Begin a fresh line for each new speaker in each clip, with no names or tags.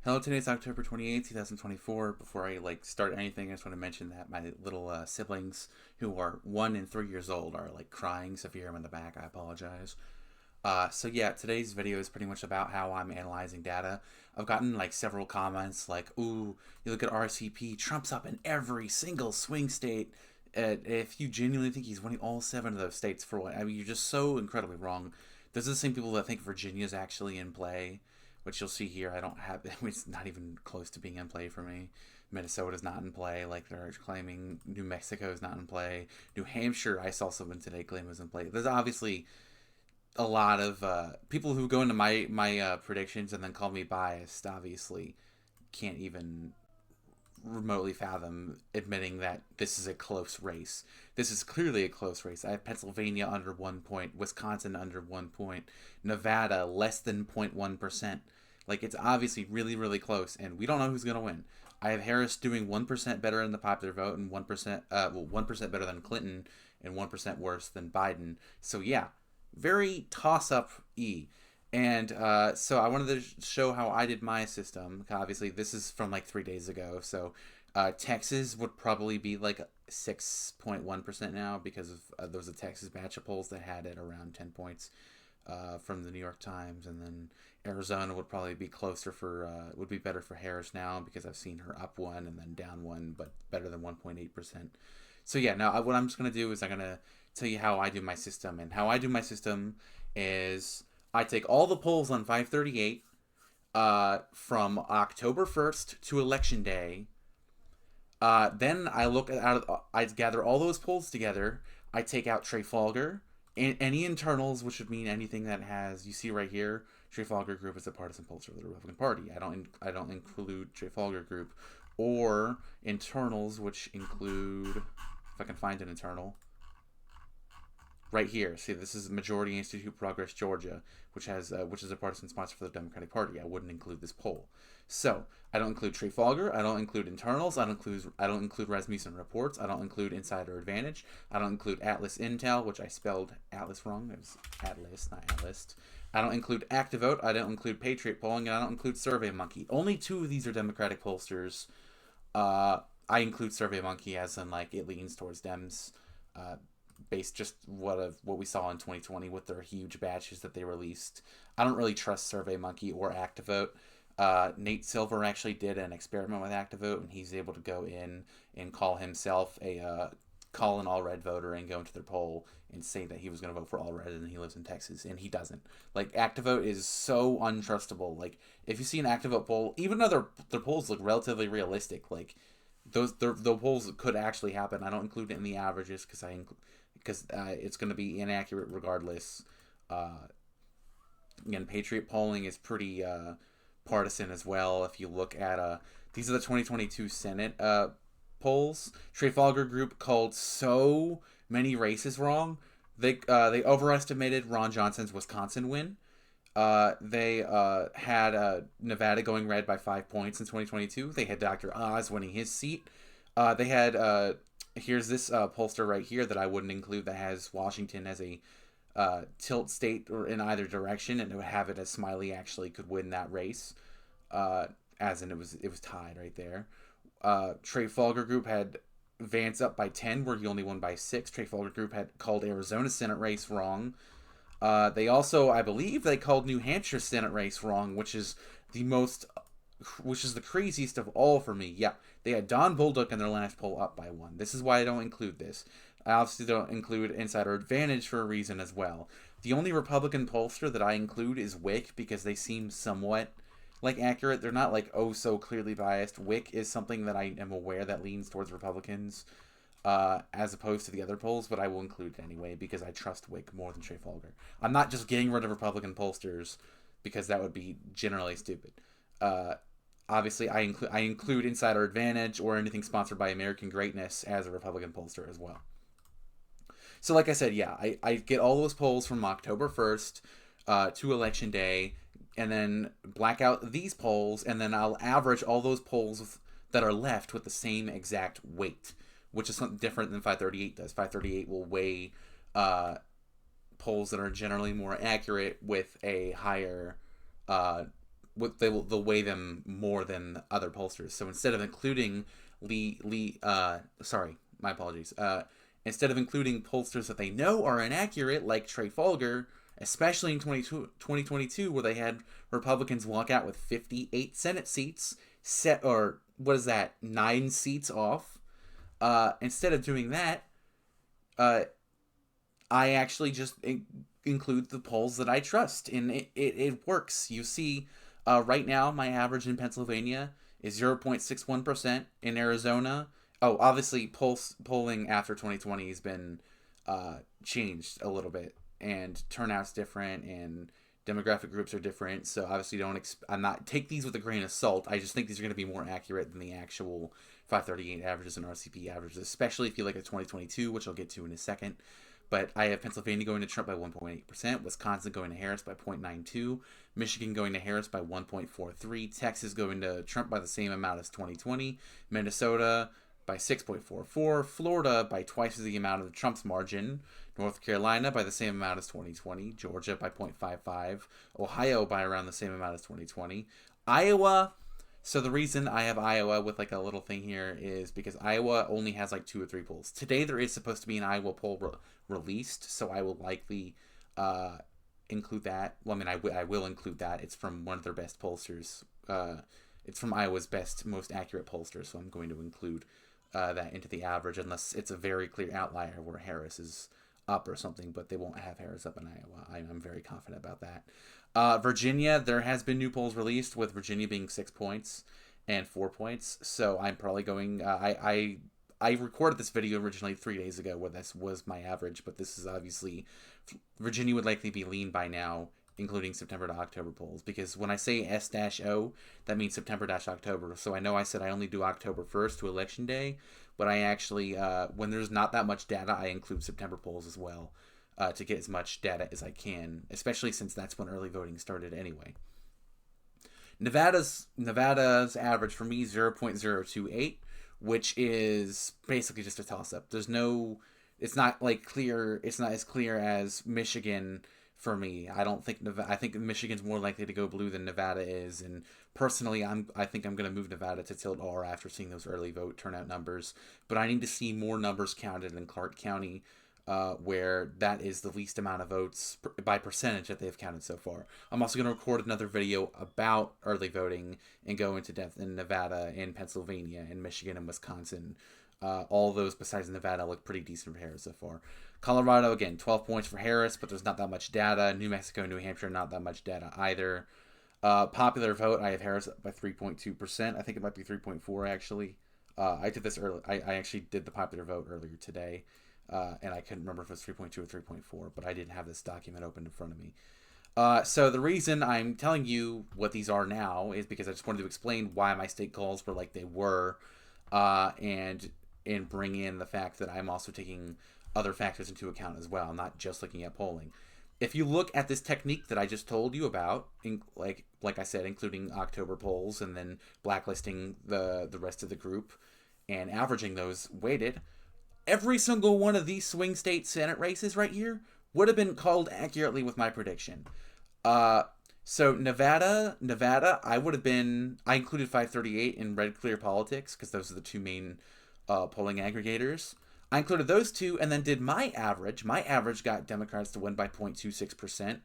Hello, today's October 28th, 2024. Before I start anything, I just want to mention that my little siblings, who are 1 and 3 years old, are crying. So if you hear them in the back, I apologize. So yeah, today's video is pretty much about how I'm analyzing data. I've gotten several comments "Ooh, you look at RCP, Trump's up in every single swing state. If you genuinely think he's winning all 7 of those states, for what? I mean, you're just so incredibly wrong. Those are the same people that think Virginia's actually in play, which you'll see here. I don't have. It's not even close to being in play for me. Minnesota's not in play, like they're claiming. New Mexico's not in play. New Hampshire, I saw someone today claim was in play. There's obviously a lot of people who go into my predictions and then call me biased. Obviously, can't even remotely fathom admitting that this is a close race. This is clearly a close race. I have Pennsylvania under 1 point, Wisconsin under 1 point, Nevada less than 0.1%. It's obviously really, really close, and we don't know who's going to win. I have Harris doing 1% better in the popular vote and 1%, 1% better than Clinton and 1% worse than Biden. So yeah, very toss-up E. And so I wanted to show how I did my system. Obviously, this is from 3 days ago. So Texas would probably be 6.1% now because of those Texas batch of polls that had it around 10 points from the New York Times. And then Arizona would probably be closer would be better for Harris now because I've seen her up 1 and then down 1, but better than 1.8%. So yeah, now what I'm just going to do is I'm going to tell you how I do my system. And how I do my system is I take all the polls on 538 from October 1st to Election Day. Then I gather all those polls together. I take out Trafalgar, any internals, which would mean anything that has, you see right here, Trafalgar Group is a partisan pollster of the Republican Party. I don't include Trafalgar Group or internals, which include, if I can find an internal, right here. See, this is Majority Institute Progress Georgia, which is a partisan sponsor for the Democratic Party. I wouldn't include this poll. So I don't include Trafalgar. I don't include internals. I don't include Rasmussen reports. I don't include Insider Advantage. I don't include Atlas Intel, which I spelled Atlas wrong. It was Atlas, not Atlas. I don't include ActiVote. I don't include Patriot Polling, and I don't include SurveyMonkey. Only 2 of these are Democratic pollsters. I include SurveyMonkey as in it leans towards Dems. Based just what we saw in 2020 with their huge batches that they released. I don't really trust SurveyMonkey or ActiVote. Nate Silver actually did an experiment with ActiVote, and he's able to go in and call himself call an all red voter and go into their poll and say that he was going to vote for all red, and he lives in Texas, and he doesn't. ActiVote is so untrustable. If you see an ActiVote poll, even though their polls look relatively realistic, the polls could actually happen. I don't include it in the averages because it's going to be inaccurate regardless. Again, Patriot Polling is pretty partisan as well. If you look at these are the 2022 Senate polls. Trafalgar Group called so many races wrong. They overestimated Ron Johnson's Wisconsin win. They had Nevada going red by 5 points in 2022. They had Dr. Oz winning his seat. They had here's this pollster right here that I wouldn't include that has Washington as a tilt state or in either direction, and it would have it as Smiley actually could win that race, as in it was tied right there. Trafalgar Group had Vance up by 10, where he only won by 6. Trafalgar Group had called Arizona Senate race wrong. They also, I believe, they called New Hampshire Senate race wrong, which is the craziest of all for me. Yeah, they had Don Bolduc in their last poll up by 1. This is why I don't include this. I obviously don't include Insider Advantage for a reason as well. The only Republican pollster that I include is Wick because they seem somewhat accurate. They're not oh so clearly biased. Wick is something that I am aware that leans towards Republicans as opposed to the other polls, but I will include it anyway because I trust Wick more than Trafalgar. I'm not just getting rid of Republican pollsters because that would be generally stupid. Obviously, I include Insider Advantage or anything sponsored by American Greatness as a Republican pollster as well. So like I said, yeah, I get all those polls from October 1st to Election Day, and then black out these polls, and then I'll average all those polls that are left with the same exact weight, which is something different than 538 does. 538 will weigh polls that are generally more accurate with a higher they'll weigh them more than other pollsters. So instead of including my apologies. Instead of including pollsters that they know are inaccurate, like Trey Folger, especially in 2022, where they had Republicans walk out with 58 Senate seats, 9 seats off. Instead of doing that, I actually just include the polls that I trust, and it works. You see, right now, my average in Pennsylvania is 0.61%. In Arizona, obviously, polling after 2020 has been changed a little bit, and turnout's different, and demographic groups are different. So obviously, I'm not take these with a grain of salt. I just think these are going to be more accurate than the actual 538 averages and RCP averages, especially if you look at 2022, which I'll get to in a second. But I have Pennsylvania going to Trump by 1.8%, Wisconsin going to Harris by 0.92%, Michigan going to Harris by 1.43%, Texas going to Trump by the same amount as 2020, Minnesota by 6.44%, Florida by twice the amount of Trump's margin, North Carolina by the same amount as 2020, Georgia by 0.55%, Ohio by around the same amount as 2020, Iowa. So the reason I have Iowa with like a little thing here is because Iowa only has like 2 or 3 polls. Today there is supposed to be an Iowa poll released, so I will likely include that. Well, I mean, I will include that. It's from one of their best pollsters. It's from Iowa's best, most accurate pollster, so I'm going to include that into the average, unless it's a very clear outlier where Harris is up or something, but they won't have Harris up in Iowa. I'm very confident about that. Virginia, there has been new polls released, with Virginia being 6 points and 4 points. So I'm probably going. I recorded this video originally 3 days ago where this was my average, but this is obviously Virginia would likely be lean by now, including September to October polls, because when I say S-O, that means September-October. So I know I said I only do October 1st to Election Day, but I actually, when there's not that much data, I include September polls as well, to get as much data as I can, especially since that's when early voting started anyway. Nevada's average for me is 0.028, which is basically just a toss-up. It's not as clear as Michigan for me. I think Michigan's more likely to go blue than Nevada is, and personally, I think I'm going to move Nevada to tilt R after seeing those early vote turnout numbers. But I need to see more numbers counted in Clark County, where that is the least amount of votes by percentage that they've counted so far. I'm also going to record another video about early voting and go into depth in Nevada, in Pennsylvania, in Michigan, and Wisconsin. All those besides Nevada look pretty decent for Harris so far. Colorado, again, 12 points for Harris, but there's not that much data. New Mexico and New Hampshire, not that much data either. Popular vote, I have Harris up by 3.2%. I think it might be 3.4 actually. I did this early. I actually did the popular vote earlier today, and I couldn't remember if it was 3.2 or 3.4, but I didn't have this document open in front of me. So the reason I'm telling you what these are now is because I just wanted to explain why my state calls were like they were, and bring in the fact that I'm also taking other factors into account as well, not just looking at polling. If you look at this technique that I just told you about, like I said, including October polls and then blacklisting the rest of the group and averaging those weighted, every single one of these swing state Senate races right here would have been called accurately with my prediction. So Nevada, I included 538 in Red Clear Politics because those are the two main polling aggregators. I included those two and then did my average. My average got Democrats to win by 0.26%.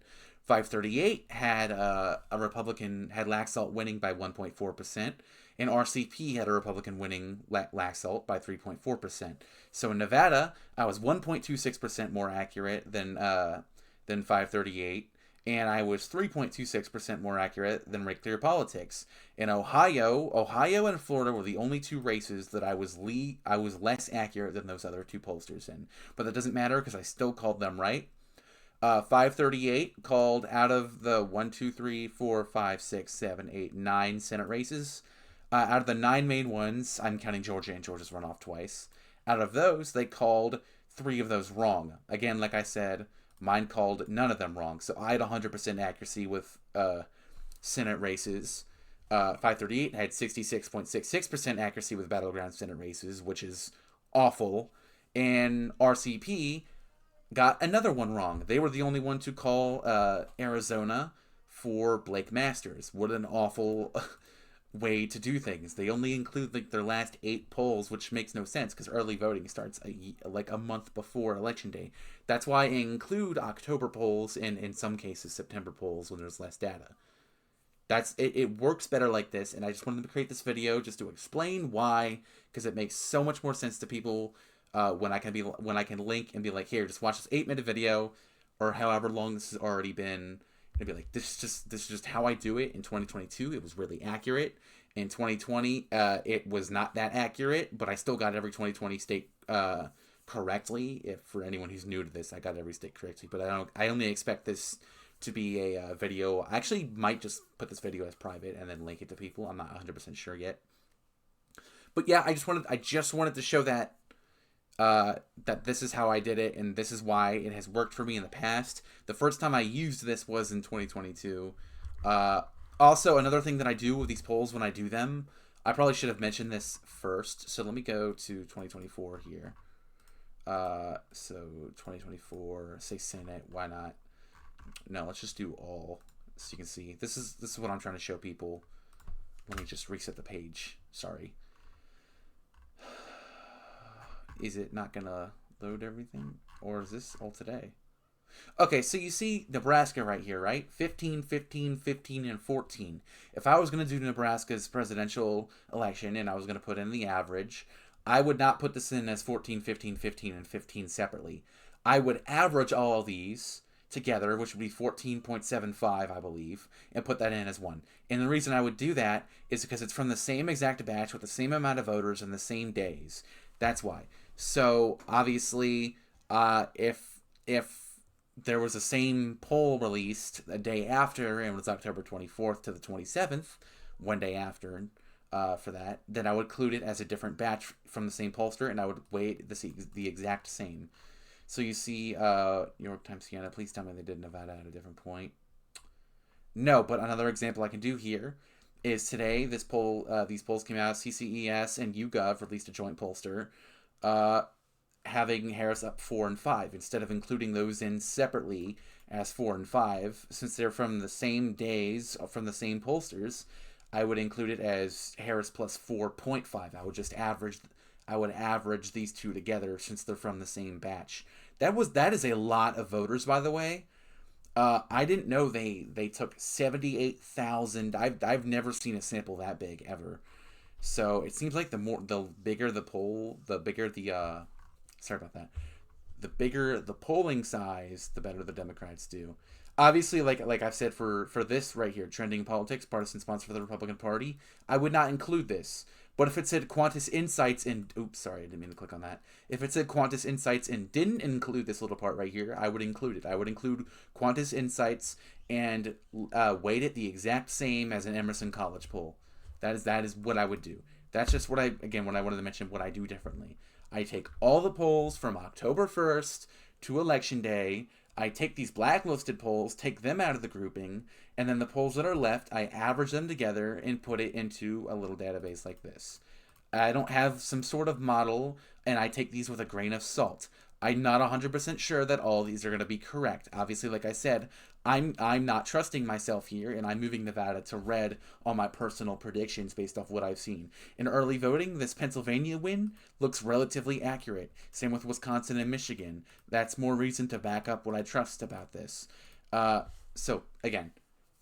538 had a Republican, had Laxalt winning by 1.4%. And RCP had a Republican winning Laxalt by 3.4%. So in Nevada, I was 1.26% more accurate than 538. And I was 3.26% more accurate than Red Clear Politics. In Ohio and Florida were the only two races that I was less accurate than those other two pollsters in. But that doesn't matter because I still called them right. 538 called out of the 1, 2, 3, 4, 5, 6, 7, 8, 9 Senate races. Out of the 9 main ones, I'm counting Georgia, and Georgia's run off twice. Out of those, they called 3 of those wrong. Again, like I said, mine called none of them wrong. So I had 100% accuracy with Senate races. 538 had 66.66% accuracy with battleground Senate races, which is awful. And RCP got another one wrong. They were the only one to call Arizona for Blake Masters. What an awful way to do things. They only include like their last 8 polls, which makes no sense because early voting starts like a month before election day. That's why I include October polls and in some cases September polls when there's less data. That's it. It works better like this, and I just wanted to create this video just to explain why, because it makes so much more sense to people when I can link and be like, here, just watch this 8-minute video, or however long this has already been, and be like, this is just how I do it. In 2022, it was really accurate. In 2020, it was not that accurate, but I still got every 2020 state correctly. If for anyone who's new to this, I got every state correctly, but I only expect this to be a video. I actually might just put this video as private and then link it to people. I'm not 100% sure yet. But yeah, I just wanted to show that that this is how I did it, and this is why it has worked for me in the past. The first time I used this was in 2022. Also, another thing that I do with these polls when I do them, I probably should have mentioned this first. So let me go to 2024 here. So 2024, say Senate, why not? No, let's just do all, so you can see. This is what I'm trying to show people. Let me just reset the page. Sorry. Is it not gonna load everything, or is this all today? Okay, so you see Nebraska right here, right? 15, 15, 15, and 14. If I was gonna do Nebraska's presidential election and I was gonna put in the average, I would not put this in as 14, 15, 15, and 15 separately. I would average all of these together, which would be 14.75, I believe, and put that in as 1. And the reason I would do that is because it's from the same exact batch with the same amount of voters and the same days. That's why. So obviously, if there was the same poll released a day after, and it was October 24th to the 27th, one day after, for that, then I would include it as a different batch from the same pollster, and I would weight the exact same. So you see, New York Times Siena, please tell me they did Nevada at a different point. No, but another example I can do here is today, these polls came out, CCES and YouGov released a joint pollster, having Harris up 4 and 5, instead of including those in separately as 4 and 5, since they're from the same days, from the same pollsters, I would include it as Harris plus 4.5. I would average these two together since they're from the same batch. That is a lot of voters, by the way. I didn't know they took 78,000. I've never seen a sample that big ever. So it seems like the bigger the poll, the bigger the sorry about that. The bigger the polling size, the better the Democrats do. Obviously, like I've said for this right here, trending politics, partisan sponsor for the Republican Party, I would not include this. But if it said Qantas Insights and... Oops, sorry, I didn't mean to click on that. If it said Qantas Insights and didn't include this little part right here, I would include it. I would include Qantas Insights and weight it the exact same as an Emerson College poll. That is what I would do. That's just what I wanted to mention what I do differently. I take all the polls from October 1st to Election Day. I take these blacklisted polls, take them out of the grouping, and then the polls that are left, I average them together and put it into a little database like this. I don't have some sort of model, and I take these with a grain of salt. I'm not 100% sure that all these are going to be correct. Obviously, like I said, I'm not trusting myself here, and I'm moving Nevada to red on my personal predictions based off what I've seen. In early voting, this Pennsylvania win looks relatively accurate. Same with Wisconsin and Michigan. That's more reason to back up what I trust about this. So, again,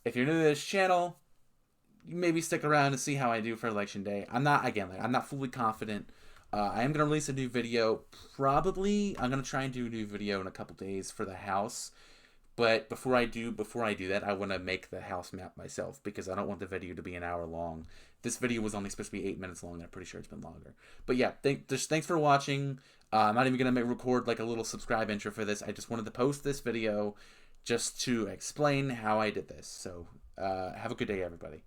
if you're new to this channel, maybe stick around to see how I do for Election Day. I'm not fully confident. I am going to release a new video. Probably, I'm going to try and do a new video in a couple days for the House. But before I do that, I want to make the House map myself because I don't want the video to be an hour long. This video was only supposed to be 8 minutes long, and I'm pretty sure it's been longer. But yeah, thanks for watching. I'm not even going to record like a little subscribe intro for this. I just wanted to post this video just to explain how I did this. So have a good day, everybody.